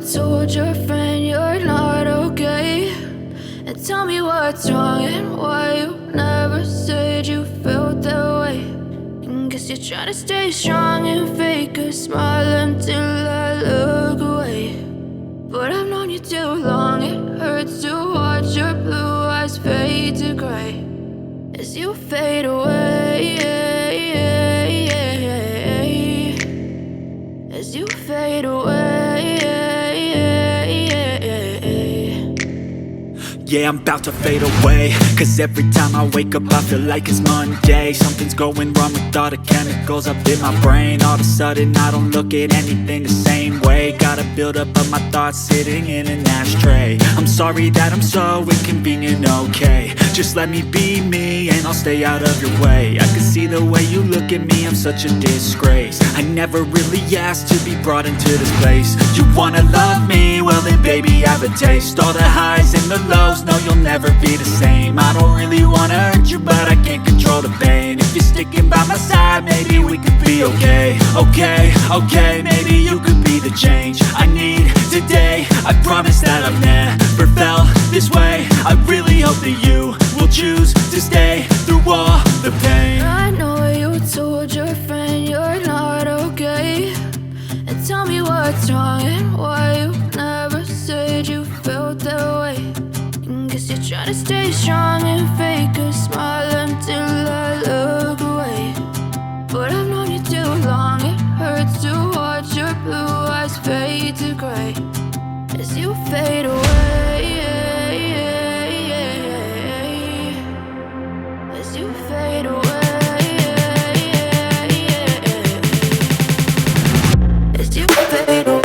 told your friend you're not okay? And tell me what's wrong and why you never said you felt that way. And guess you're trying to stay strong and fake a smile until I look away. But I've known you too long, it hurts to watch your blue eyes fade to gray as you fade away, as you fade away. Yeah, I'm about to fade away, cause every time I wake up I feel like it's Monday. Something's going wrong with all the chemicals up in my brain. All of a sudden I don't look at anything the same way. Got a buildup of my thoughts sitting in an ashtray. I'm sorry that I'm so inconvenient, okay? Just let me be me and I'll stay out of your way. I can see the way you look at me, I'm such a disgrace. I never really asked to be brought into this place. You wanna love me? Well then baby, have a taste. All the highs and the lows, no, you'll never be the same. I don't really wanna hurt you, but I can't control the pain. If you're sticking by my side, maybe we could be okay. Okay, maybe you could be the change I need today. I promise that I've never felt this way. I really hope that you will choose to stay through all the pain. I know you told your friend you're not okay. And tell me what's wrong and why you never said you felt that way. Guess you're trying to stay strong and fake a smile until I look away. But I've known you too long, it hurts to watch your blue eyes fade to gray as you fade away, as you fade away, as you fade away.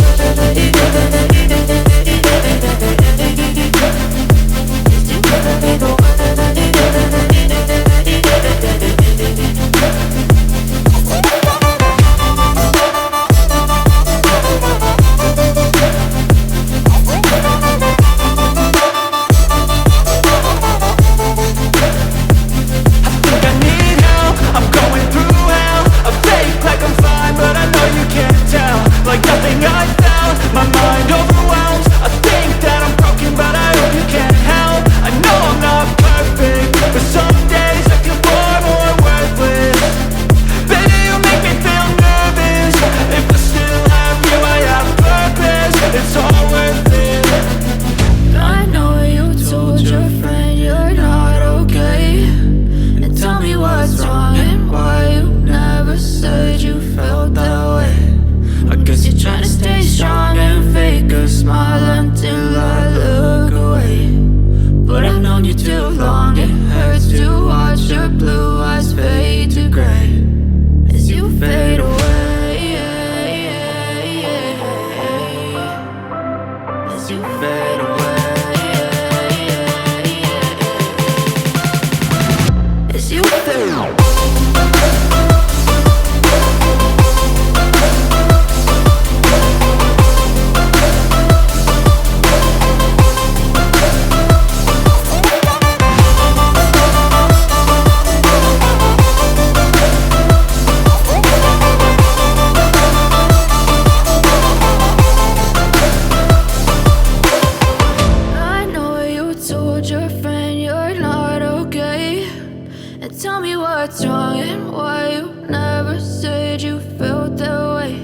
Tell me what's wrong and why you never said you felt that way.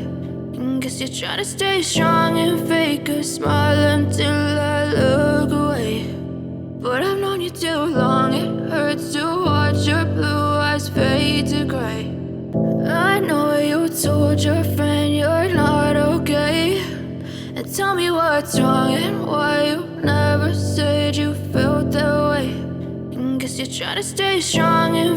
And guess you're trying to stay strong and fake a smile until I look away. But I've known you too long, it hurts to watch your blue eyes fade to gray. I know you told your friend you're not okay. And tell me what's wrong and why you never said you felt that way. And guess you're trying to stay strong and